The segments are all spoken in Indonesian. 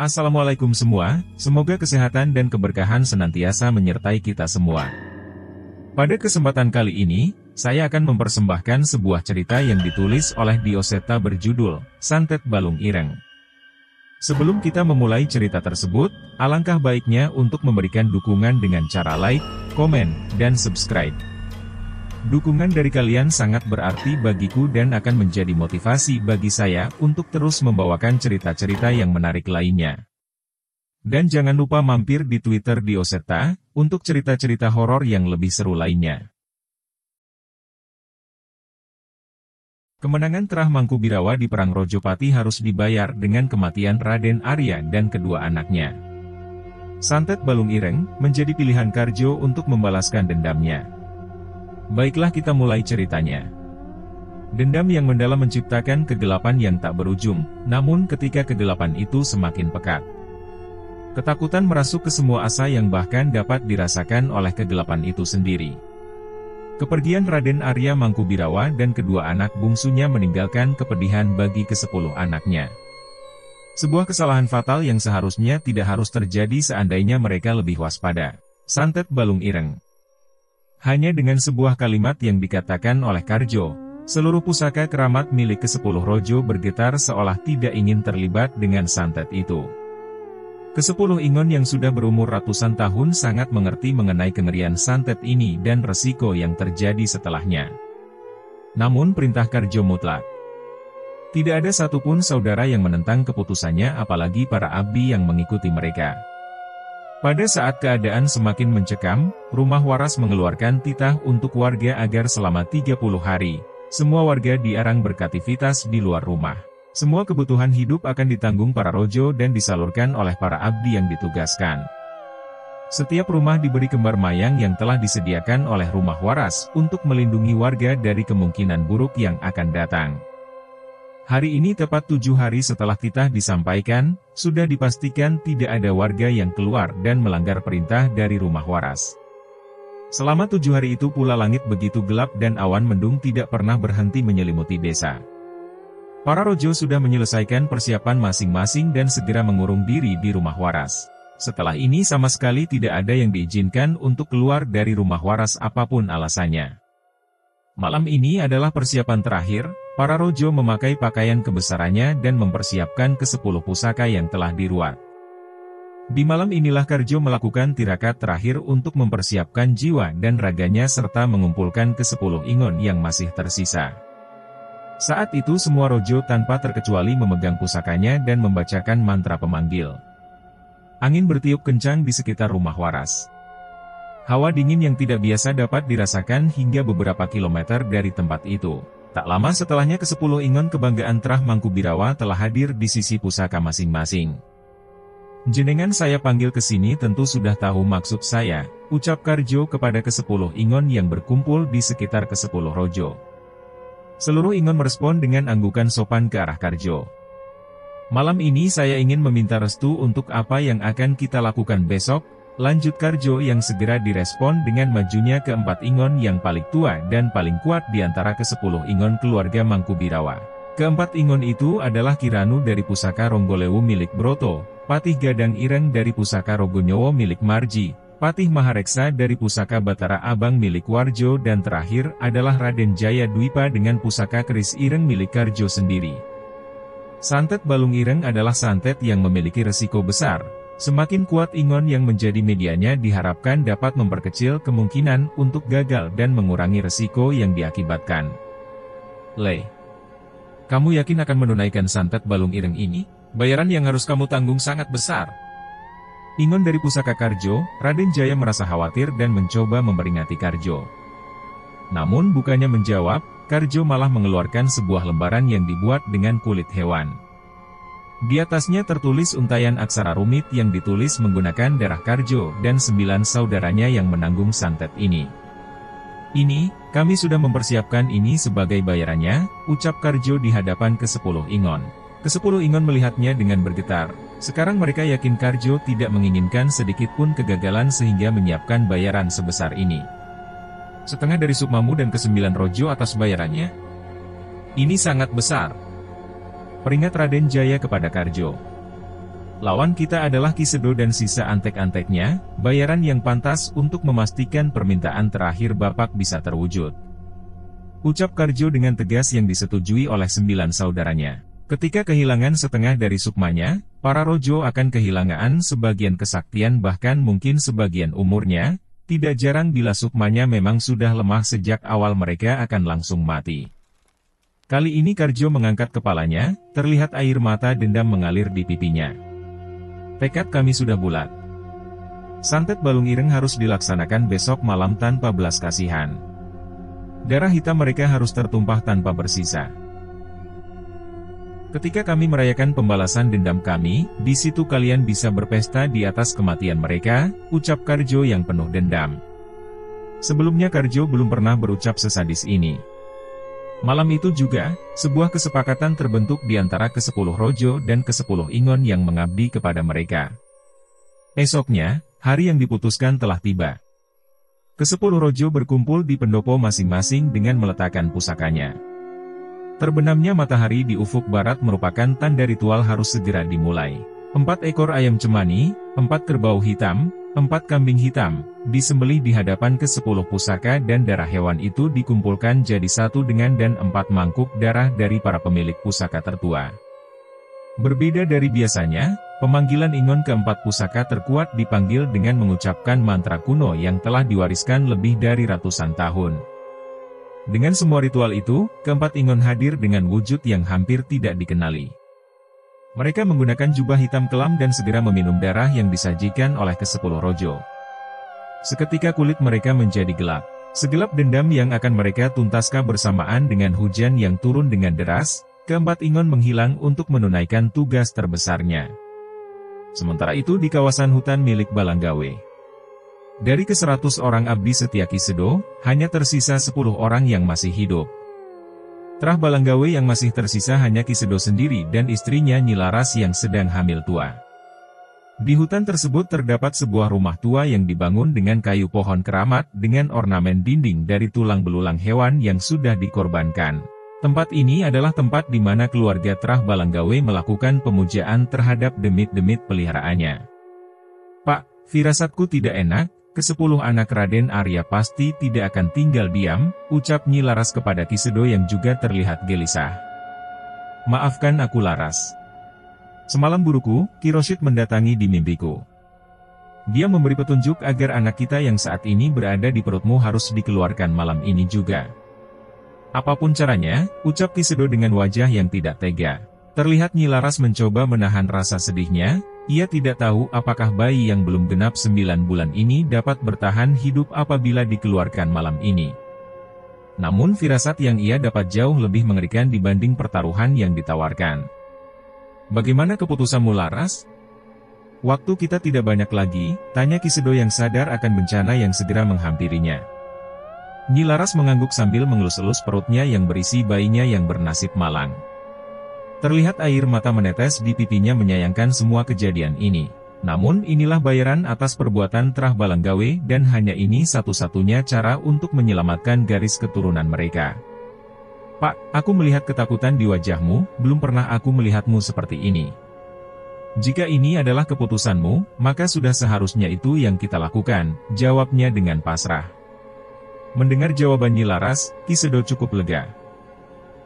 Assalamualaikum semua, semoga kesehatan dan keberkahan senantiasa menyertai kita semua. Pada kesempatan kali ini, saya akan mempersembahkan sebuah cerita yang ditulis oleh Dioseta berjudul, Santet Balung Ireng. Sebelum kita memulai cerita tersebut, alangkah baiknya untuk memberikan dukungan dengan cara like, komen, dan subscribe. Dukungan dari kalian sangat berarti bagiku dan akan menjadi motivasi bagi saya untuk terus membawakan cerita-cerita yang menarik lainnya. Dan jangan lupa mampir di Twitter Dioseta, untuk cerita-cerita horor yang lebih seru lainnya. Kemenangan Trah Mangkubirawa di Perang Rojopati harus dibayar dengan kematian Raden Arya dan kedua anaknya. Santet Balung Ireng menjadi pilihan Karjo untuk membalaskan dendamnya. Baiklah kita mulai ceritanya. Dendam yang mendalam menciptakan kegelapan yang tak berujung, namun ketika kegelapan itu semakin pekat, ketakutan merasuk ke semua asa yang bahkan dapat dirasakan oleh kegelapan itu sendiri. Kepergian Raden Arya Mangkubirawa dan kedua anak bungsunya meninggalkan kepedihan bagi ke-10 anaknya. Sebuah kesalahan fatal yang seharusnya tidak harus terjadi seandainya mereka lebih waspada. Santet Balung Ireng. Hanya dengan sebuah kalimat yang dikatakan oleh Karjo, seluruh pusaka keramat milik ke-10 Rojo bergetar seolah tidak ingin terlibat dengan santet itu. Ke-10 Ingon yang sudah berumur ratusan tahun sangat mengerti mengenai kengerian santet ini dan resiko yang terjadi setelahnya. Namun perintah Karjo mutlak. Tidak ada satupun saudara yang menentang keputusannya apalagi para abdi yang mengikuti mereka. Pada saat keadaan semakin mencekam, rumah waras mengeluarkan titah untuk warga agar selama 30 hari, semua warga dilarang beraktivitas di luar rumah. Semua kebutuhan hidup akan ditanggung para rojo dan disalurkan oleh para abdi yang ditugaskan. Setiap rumah diberi kembar mayang yang telah disediakan oleh rumah waras untuk melindungi warga dari kemungkinan buruk yang akan datang. Hari ini tepat 7 hari setelah titah disampaikan, sudah dipastikan tidak ada warga yang keluar dan melanggar perintah dari rumah waras. Selama 7 hari itu pula langit begitu gelap dan awan mendung tidak pernah berhenti menyelimuti desa. Para rojo sudah menyelesaikan persiapan masing-masing dan segera mengurung diri di rumah waras. Setelah ini sama sekali tidak ada yang diizinkan untuk keluar dari rumah waras apapun alasannya. Malam ini adalah persiapan terakhir, para rojo memakai pakaian kebesarannya dan mempersiapkan ke-10 pusaka yang telah diruat. Di malam inilah Karjo melakukan tirakat terakhir untuk mempersiapkan jiwa dan raganya serta mengumpulkan ke-10 Ingon yang masih tersisa. Saat itu semua rojo tanpa terkecuali memegang pusakanya dan membacakan mantra pemanggil. Angin bertiup kencang di sekitar rumah waras. Hawa dingin yang tidak biasa dapat dirasakan hingga beberapa kilometer dari tempat itu. Tak lama setelahnya ke-10 Ingon kebanggaan Trah Mangkubirawa telah hadir di sisi pusaka masing-masing. Jenengan saya panggil ke sini tentu sudah tahu maksud saya, ucap Karjo kepada ke-10 Ingon yang berkumpul di sekitar ke-10 rojo. Seluruh Ingon merespon dengan anggukan sopan ke arah Karjo. Malam ini saya ingin meminta restu untuk apa yang akan kita lakukan besok, lanjut Karjo yang segera direspon dengan majunya ke-4 Ingon yang paling tua dan paling kuat di antara ke-10 Ingon keluarga Mangkubirawa. Ke-4 Ingon itu adalah Kiranu dari pusaka Ronggolewu milik Broto, Patih Gadang Ireng dari pusaka Rogonyowo milik Marji, Patih Mahareksa dari pusaka Batara Abang milik Warjo dan terakhir adalah Raden Jaya Dwipa dengan pusaka Keris Ireng milik Karjo sendiri. Santet Balung Ireng adalah santet yang memiliki resiko besar. Semakin kuat Ingon yang menjadi medianya diharapkan dapat memperkecil kemungkinan untuk gagal dan mengurangi resiko yang diakibatkan. Le, kamu yakin akan menunaikan santet Balung Ireng ini? Bayaran yang harus kamu tanggung sangat besar. Ingon dari pusaka Karjo, Raden Jaya merasa khawatir dan mencoba memperingati Karjo. Namun bukannya menjawab, Karjo malah mengeluarkan sebuah lembaran yang dibuat dengan kulit hewan. Di atasnya tertulis untaian aksara rumit yang ditulis menggunakan darah Karjo dan 9 saudaranya yang menanggung santet ini. Ini, kami sudah mempersiapkan ini sebagai bayarannya, ucap Karjo di hadapan ke-10 Ingon. Ke-10 Ingon melihatnya dengan bergetar. Sekarang mereka yakin Karjo tidak menginginkan sedikitpun kegagalan sehingga menyiapkan bayaran sebesar ini. Setengah dari Sukmamu dan ke-9 Rojo atas bayarannya. Ini sangat besar. Peringat Raden Jaya kepada Karjo. Lawan kita adalah Ki Sedo dan sisa antek-anteknya, bayaran yang pantas untuk memastikan permintaan terakhir Bapak bisa terwujud. Ucap Karjo dengan tegas yang disetujui oleh 9 saudaranya. Ketika kehilangan setengah dari sukmanya, para rojo akan kehilangan sebagian kesaktian bahkan mungkin sebagian umurnya, tidak jarang bila sukmanya memang sudah lemah sejak awal mereka akan langsung mati. Kali ini Karjo mengangkat kepalanya, terlihat air mata dendam mengalir di pipinya. Tekad kami sudah bulat. Santet Balung Ireng harus dilaksanakan besok malam tanpa belas kasihan. Darah hitam mereka harus tertumpah tanpa bersisa. Ketika kami merayakan pembalasan dendam kami, di situ kalian bisa berpesta di atas kematian mereka, ucap Karjo yang penuh dendam. Sebelumnya Karjo belum pernah berucap sesadis ini. Malam itu juga, sebuah kesepakatan terbentuk di antara ke-10 rojo dan ke-10 ingon yang mengabdi kepada mereka. Esoknya, hari yang diputuskan telah tiba. Ke-10 rojo berkumpul di pendopo masing-masing dengan meletakkan pusakanya. Terbenamnya matahari di ufuk barat merupakan tanda ritual harus segera dimulai. 4 ekor ayam cemani, 4 kerbau hitam, 4 kambing hitam, disembelih di hadapan ke-10 pusaka dan darah hewan itu dikumpulkan jadi satu dengan dan 4 mangkuk darah dari para pemilik pusaka tertua. Berbeda dari biasanya, pemanggilan ingon ke-4 pusaka terkuat dipanggil dengan mengucapkan mantra kuno yang telah diwariskan lebih dari ratusan tahun. Dengan semua ritual itu, ke-4 ingon hadir dengan wujud yang hampir tidak dikenali. Mereka menggunakan jubah hitam kelam dan segera meminum darah yang disajikan oleh ke-10 rojo. Seketika kulit mereka menjadi gelap. Segelap dendam yang akan mereka tuntaskan bersamaan dengan hujan yang turun dengan deras, ke-4 ingon menghilang untuk menunaikan tugas terbesarnya. Sementara itu di kawasan hutan milik Balanggawe. Dari ke-100 orang abdi setia Ki Sedo, hanya tersisa 10 orang yang masih hidup. Trah Balanggawe yang masih tersisa hanya Ki Sedo sendiri dan istrinya Nyi Laras yang sedang hamil tua. Di hutan tersebut terdapat sebuah rumah tua yang dibangun dengan kayu pohon keramat dengan ornamen dinding dari tulang belulang hewan yang sudah dikorbankan. Tempat ini adalah tempat di mana keluarga Trah Balanggawe melakukan pemujaan terhadap demit-demit peliharaannya. Pak, firasatku tidak enak. Ke-10 anak Raden Arya pasti tidak akan tinggal diam, ucap Nyi Laras kepada Ki Sedo yang juga terlihat gelisah. Maafkan aku Laras. Semalam buruku, Ki Roshid mendatangi di mimpiku. Dia memberi petunjuk agar anak kita yang saat ini berada di perutmu harus dikeluarkan malam ini juga. Apapun caranya, ucap Ki Sedo dengan wajah yang tidak tega. Terlihat Nyi Laras mencoba menahan rasa sedihnya. Ia tidak tahu apakah bayi yang belum genap 9 bulan ini dapat bertahan hidup apabila dikeluarkan malam ini. Namun firasat yang ia dapat jauh lebih mengerikan dibanding pertaruhan yang ditawarkan. Bagaimana keputusanmu Laras? Waktu kita tidak banyak lagi, tanya Ki Sedo yang sadar akan bencana yang segera menghampirinya. Nyi Laras mengangguk sambil mengelus-elus perutnya yang berisi bayinya yang bernasib malang. Terlihat air mata menetes di pipinya menyayangkan semua kejadian ini. Namun inilah bayaran atas perbuatan Trah Balanggawe dan hanya ini satu-satunya cara untuk menyelamatkan garis keturunan mereka. Pak, aku melihat ketakutan di wajahmu, belum pernah aku melihatmu seperti ini. Jika ini adalah keputusanmu, maka sudah seharusnya itu yang kita lakukan, jawabnya dengan pasrah. Mendengar jawaban Nyi Laras, Ki Sedo cukup lega.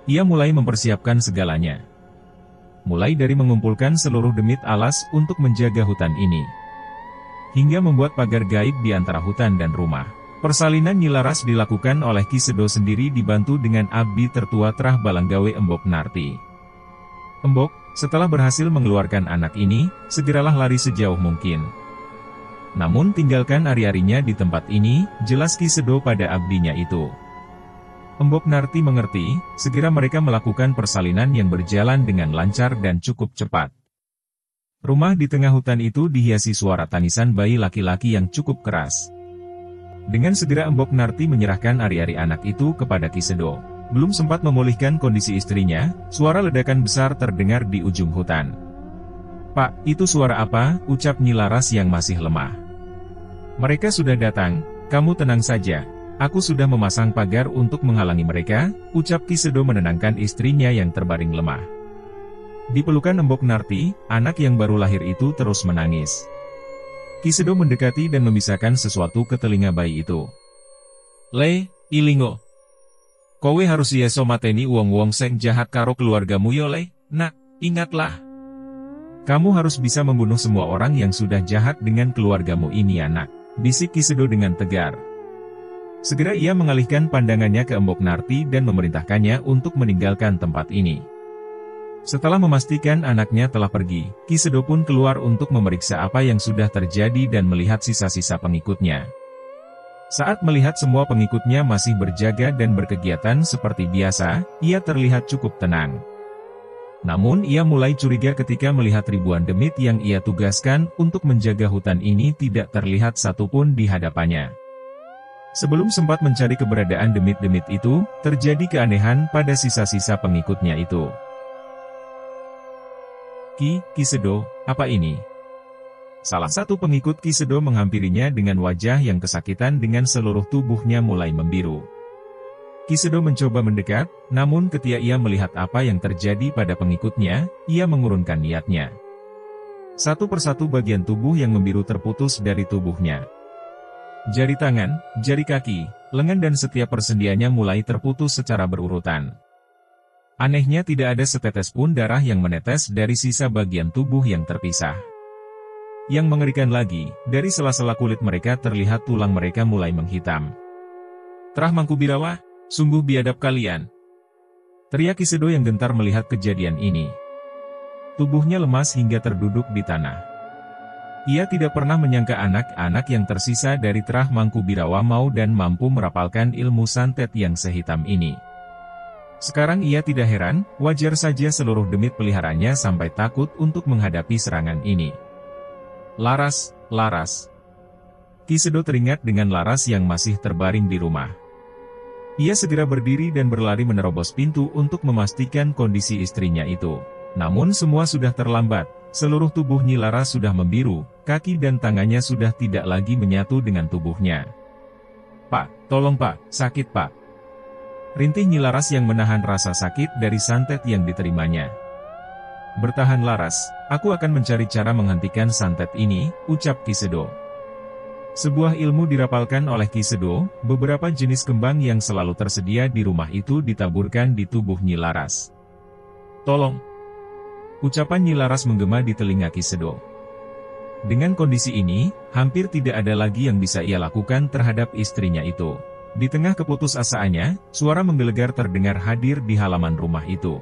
Ia mulai mempersiapkan segalanya. Mulai dari mengumpulkan seluruh demit alas untuk menjaga hutan ini, hingga membuat pagar gaib di antara hutan dan rumah. Persalinan Nyi Laras dilakukan oleh Ki Sedo sendiri dibantu dengan abdi tertua Trah Balanggawe Embok Narti. Embok, setelah berhasil mengeluarkan anak ini, segeralah lari sejauh mungkin. Namun tinggalkan ari-arinya di tempat ini, jelas Ki Sedo pada abdinya itu. Embok Narti mengerti, segera mereka melakukan persalinan yang berjalan dengan lancar dan cukup cepat. Rumah di tengah hutan itu dihiasi suara tangisan bayi laki-laki yang cukup keras. Dengan segera Embok Narti menyerahkan ari-ari anak itu kepada Ki Sedo. Belum sempat memulihkan kondisi istrinya, suara ledakan besar terdengar di ujung hutan. Pak, itu suara apa? Ucap Nyi Laras yang masih lemah. Mereka sudah datang, kamu tenang saja. Aku sudah memasang pagar untuk menghalangi mereka, ucap Ki Sedo menenangkan istrinya yang terbaring lemah. Di pelukan Embok Narti, anak yang baru lahir itu terus menangis. Kisedo mendekati dan memisahkan sesuatu ke telinga bayi itu. "Le, ilingo. Kowe harus yeso mateni wong-wong sing jahat karo keluargamu yo le, nak, ingatlah. Kamu harus bisa membunuh semua orang yang sudah jahat dengan keluargamu ini anak," bisik Kisedo dengan tegar. Segera ia mengalihkan pandangannya ke Embok Narti dan memerintahkannya untuk meninggalkan tempat ini. Setelah memastikan anaknya telah pergi, Kisedo pun keluar untuk memeriksa apa yang sudah terjadi dan melihat sisa-sisa pengikutnya. Saat melihat semua pengikutnya masih berjaga dan berkegiatan seperti biasa, ia terlihat cukup tenang. Namun ia mulai curiga ketika melihat ribuan demit yang ia tugaskan untuk menjaga hutan ini tidak terlihat satupun di hadapannya. Sebelum sempat mencari keberadaan demit-demit itu, terjadi keanehan pada sisa-sisa pengikutnya itu. Kisedo, apa ini?" Salah satu pengikut Kisedo menghampirinya dengan wajah yang kesakitan dengan seluruh tubuhnya mulai membiru. Kisedo mencoba mendekat, namun ketika ia melihat apa yang terjadi pada pengikutnya, ia mengurungkan niatnya. Satu persatu bagian tubuh yang membiru terputus dari tubuhnya. Jari tangan, jari kaki, lengan dan setiap persendiannya mulai terputus secara berurutan. Anehnya tidak ada setetes pun darah yang menetes dari sisa bagian tubuh yang terpisah. Yang mengerikan lagi, dari sela-sela kulit mereka terlihat tulang mereka mulai menghitam. "Trah Mangkubirawa, sungguh biadab kalian!" teriak Kisedo yang gentar melihat kejadian ini. Tubuhnya lemas hingga terduduk di tanah. Ia tidak pernah menyangka anak-anak yang tersisa dari Trah Mangkubirawa mau dan mampu merapalkan ilmu santet yang sehitam ini. Sekarang ia tidak heran, wajar saja seluruh demit peliharaannya sampai takut untuk menghadapi serangan ini. Laras. Kisedo teringat dengan Laras yang masih terbaring di rumah. Ia segera berdiri dan berlari menerobos pintu untuk memastikan kondisi istrinya itu. Namun semua sudah terlambat, seluruh tubuh Nyi Laras sudah membiru, kaki dan tangannya sudah tidak lagi menyatu dengan tubuhnya. "Pak, tolong Pak, sakit Pak," rintih Nyi Laras yang menahan rasa sakit dari santet yang diterimanya. "Bertahan Laras, aku akan mencari cara menghentikan santet ini," ucap Kisedo. Sebuah ilmu dirapalkan oleh Kisedo, beberapa jenis kembang yang selalu tersedia di rumah itu ditaburkan di tubuh Nyi Laras. "Tolong!" ucapan Nyi Laras menggema di telinga Kisedo. Dengan kondisi ini, hampir tidak ada lagi yang bisa ia lakukan terhadap istrinya itu. Di tengah keputusasaannya, suara menggelegar terdengar hadir di halaman rumah itu.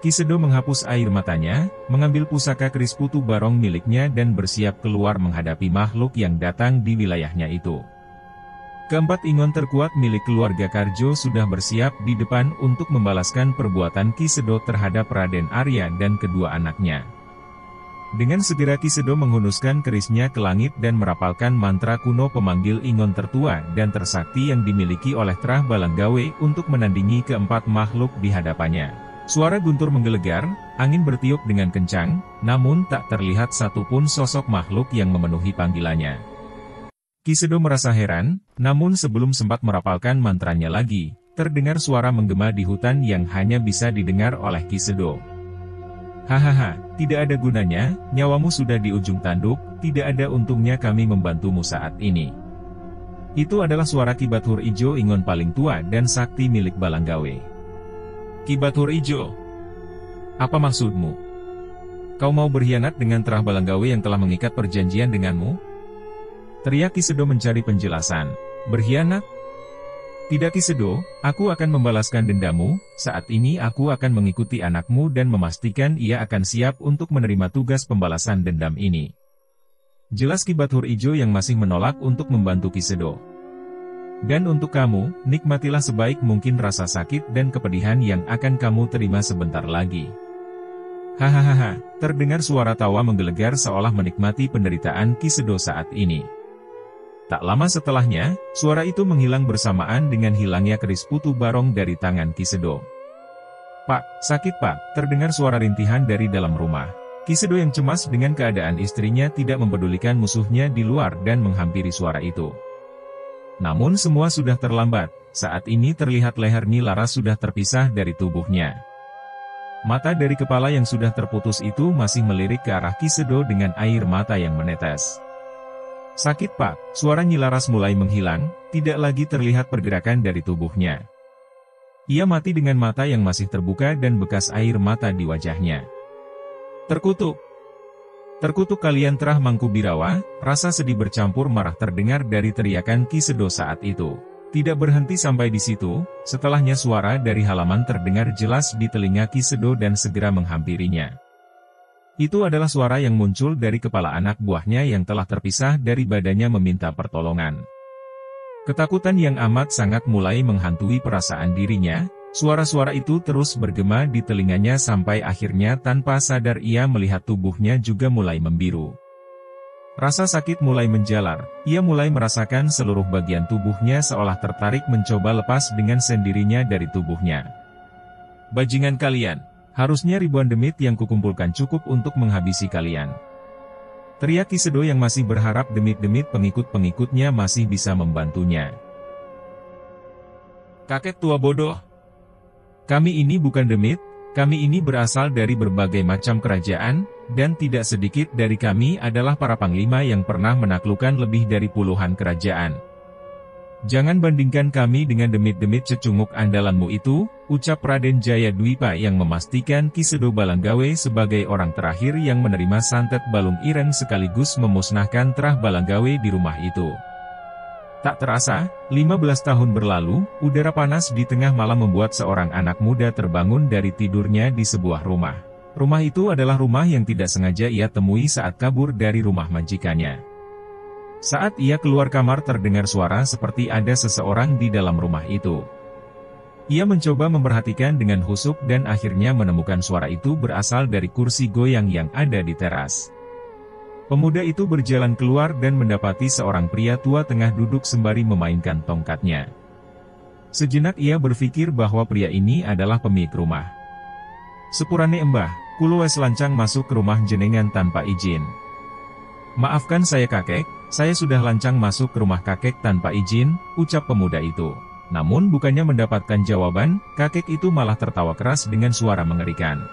Kisedo menghapus air matanya, mengambil pusaka keris putu barong miliknya dan bersiap keluar menghadapi makhluk yang datang di wilayahnya itu. Keempat ingon terkuat milik keluarga Karjo sudah bersiap di depan untuk membalaskan perbuatan Kisedo terhadap Raden Arya dan kedua anaknya. Dengan segera Kisedo menghunuskan kerisnya ke langit dan merapalkan mantra kuno pemanggil ingon tertua dan tersakti yang dimiliki oleh Trah Balanggawe untuk menandingi keempat makhluk di hadapannya. Suara guntur menggelegar, angin bertiup dengan kencang, namun tak terlihat satupun sosok makhluk yang memenuhi panggilannya. Kisedo merasa heran, namun sebelum sempat merapalkan mantranya lagi, terdengar suara menggema di hutan yang hanya bisa didengar oleh Kisedo. "Hahaha, tidak ada gunanya, nyawamu sudah di ujung tanduk, tidak ada untungnya kami membantumu saat ini." Itu adalah suara Ki Bathur Ijo ingon paling tua dan sakti milik Balanggawe. "Ki Bathur Ijo, apa maksudmu? Kau mau berkhianat dengan Trah Balanggawe yang telah mengikat perjanjian denganmu?" teriak Kisedo mencari penjelasan. "Berkhianat? Tidak Kisedo, aku akan membalaskan dendamu, saat ini aku akan mengikuti anakmu dan memastikan ia akan siap untuk menerima tugas pembalasan dendam ini." Jelas Ki Bathur Ijo yang masih menolak untuk membantu Kisedo. "Dan untuk kamu, nikmatilah sebaik mungkin rasa sakit dan kepedihan yang akan kamu terima sebentar lagi." Hahaha, terdengar suara tawa menggelegar seolah menikmati penderitaan Kisedo saat ini. Tak lama setelahnya, suara itu menghilang bersamaan dengan hilangnya keris putu barong dari tangan Kisedo. "Pak, sakit Pak," terdengar suara rintihan dari dalam rumah. Kisedo yang cemas dengan keadaan istrinya tidak mempedulikan musuhnya di luar dan menghampiri suara itu. Namun semua sudah terlambat, saat ini terlihat leher Nyi Laras sudah terpisah dari tubuhnya. Mata dari kepala yang sudah terputus itu masih melirik ke arah Ki Sedo dengan air mata yang menetes. "Sakit Pak," suara Nyi Laras mulai menghilang, tidak lagi terlihat pergerakan dari tubuhnya. Ia mati dengan mata yang masih terbuka dan bekas air mata di wajahnya. "Terkutuk! Terkutuk kalian Terah Mangkubirawa," rasa sedih bercampur marah terdengar dari teriakan Ki Sedo saat itu. Tidak berhenti sampai di situ, setelahnya suara dari halaman terdengar jelas di telinga Ki Sedo dan segera menghampirinya. Itu adalah suara yang muncul dari kepala anak buahnya yang telah terpisah dari badannya meminta pertolongan. Ketakutan yang amat sangat mulai menghantui perasaan dirinya, suara-suara itu terus bergema di telinganya sampai akhirnya tanpa sadar ia melihat tubuhnya juga mulai membiru. Rasa sakit mulai menjalar, ia mulai merasakan seluruh bagian tubuhnya seolah tertarik mencoba lepas dengan sendirinya dari tubuhnya. "Bajingan kalian, harusnya ribuan demit yang kukumpulkan cukup untuk menghabisi kalian," teriak Ki Sedo yang masih berharap demit-demit pengikut-pengikutnya masih bisa membantunya. "Kakek tua bodoh! Kami ini bukan demit, kami ini berasal dari berbagai macam kerajaan, dan tidak sedikit dari kami adalah para panglima yang pernah menaklukkan lebih dari puluhan kerajaan. Jangan bandingkan kami dengan demit-demit cecunguk andalanmu itu," ucap Raden Jayadwipa yang memastikan Ki Sedo Balanggawe sebagai orang terakhir yang menerima santet Balung Ireng sekaligus memusnahkan Terah Balanggawe di rumah itu. Tak terasa, 15 tahun berlalu, udara panas di tengah malam membuat seorang anak muda terbangun dari tidurnya di sebuah rumah. Rumah itu adalah rumah yang tidak sengaja ia temui saat kabur dari rumah majikannya. Saat ia keluar kamar terdengar suara seperti ada seseorang di dalam rumah itu. Ia mencoba memperhatikan dengan husuk dan akhirnya menemukan suara itu berasal dari kursi goyang yang ada di teras. Pemuda itu berjalan keluar dan mendapati seorang pria tua tengah duduk sembari memainkan tongkatnya. Sejenak ia berpikir bahwa pria ini adalah pemilik rumah. "Sepurane Embah, kulo wes lancang masuk ke rumah jenengan tanpa izin." "Maafkan saya kakek, saya sudah lancang masuk ke rumah kakek tanpa izin," ucap pemuda itu. Namun bukannya mendapatkan jawaban, kakek itu malah tertawa keras dengan suara mengerikan.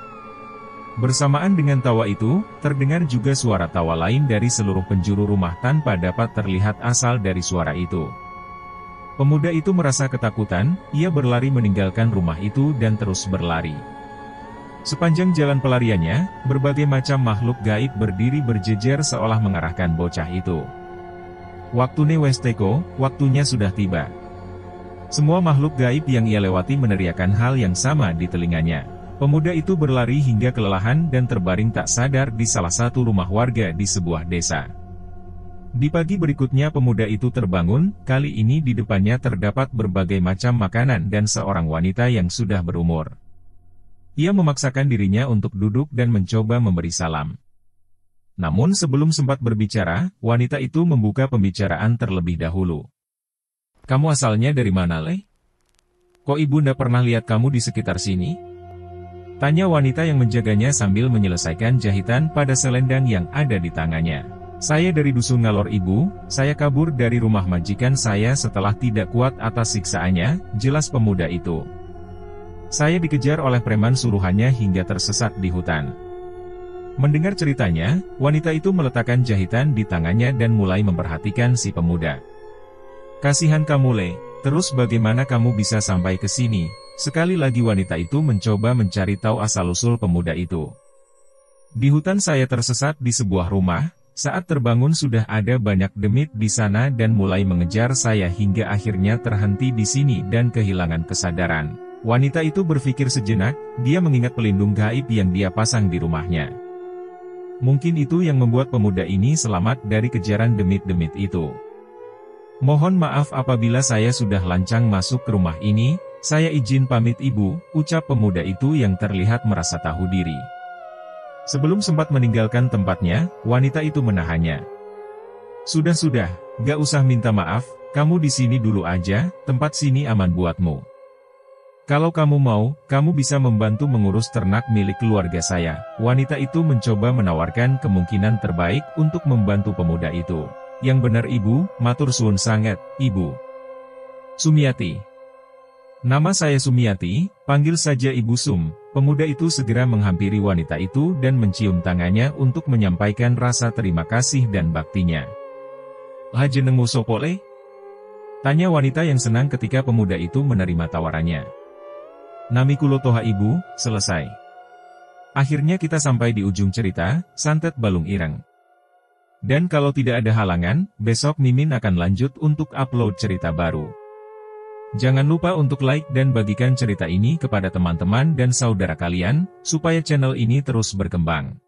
Bersamaan dengan tawa itu, terdengar juga suara tawa lain dari seluruh penjuru rumah tanpa dapat terlihat asal dari suara itu. Pemuda itu merasa ketakutan, ia berlari meninggalkan rumah itu dan terus berlari. Sepanjang jalan pelariannya, berbagai macam makhluk gaib berdiri berjejer seolah mengarahkan bocah itu. "Waktune wes teko, waktunya sudah tiba." Semua makhluk gaib yang ia lewati meneriakkan hal yang sama di telinganya. Pemuda itu berlari hingga kelelahan dan terbaring tak sadar di salah satu rumah warga di sebuah desa. Di pagi berikutnya pemuda itu terbangun, kali ini di depannya terdapat berbagai macam makanan dan seorang wanita yang sudah berumur. Ia memaksakan dirinya untuk duduk dan mencoba memberi salam. Namun sebelum sempat berbicara, wanita itu membuka pembicaraan terlebih dahulu. "Kamu asalnya dari mana, Le? Kok ibunda pernah lihat kamu di sekitar sini?" tanya wanita yang menjaganya sambil menyelesaikan jahitan pada selendang yang ada di tangannya. "Saya dari Dusun Ngalor Ibu, saya kabur dari rumah majikan saya setelah tidak kuat atas siksaannya," jelas pemuda itu. "Saya dikejar oleh preman suruhannya hingga tersesat di hutan." Mendengar ceritanya, wanita itu meletakkan jahitan di tangannya dan mulai memperhatikan si pemuda. "Kasihan kamu, Le, terus bagaimana kamu bisa sampai ke sini?" Sekali lagi wanita itu mencoba mencari tahu asal-usul pemuda itu. "Di hutan saya tersesat di sebuah rumah, saat terbangun sudah ada banyak demit di sana dan mulai mengejar saya hingga akhirnya terhenti di sini dan kehilangan kesadaran." Wanita itu berpikir sejenak, dia mengingat pelindung gaib yang dia pasang di rumahnya. Mungkin itu yang membuat pemuda ini selamat dari kejaran demit-demit itu. "Mohon maaf apabila saya sudah lancang masuk ke rumah ini, saya izin pamit Ibu," ucap pemuda itu yang terlihat merasa tahu diri. Sebelum sempat meninggalkan tempatnya, wanita itu menahannya. Sudah, gak usah minta maaf, kamu di sini dulu aja, tempat sini aman buatmu. Kalau kamu mau, kamu bisa membantu mengurus ternak milik keluarga saya." Wanita itu mencoba menawarkan kemungkinan terbaik untuk membantu pemuda itu. "Yang benar Ibu, matur suwun sanget, Ibu." "Sumiati." "Nama saya Sumiati, panggil saja Ibu Sum," Pemuda itu segera menghampiri wanita itu dan mencium tangannya untuk menyampaikan rasa terima kasih dan baktinya. "Jenengmu sopole?" tanya wanita yang senang ketika pemuda itu menerima tawarannya. "Nami kulo Toha Ibu." Selesai. Akhirnya kita sampai di ujung cerita, Santet Balung Ireng. Dan kalau tidak ada halangan, besok Mimin akan lanjut untuk upload cerita baru. Jangan lupa untuk like dan bagikan cerita ini kepada teman-teman dan saudara kalian, supaya channel ini terus berkembang.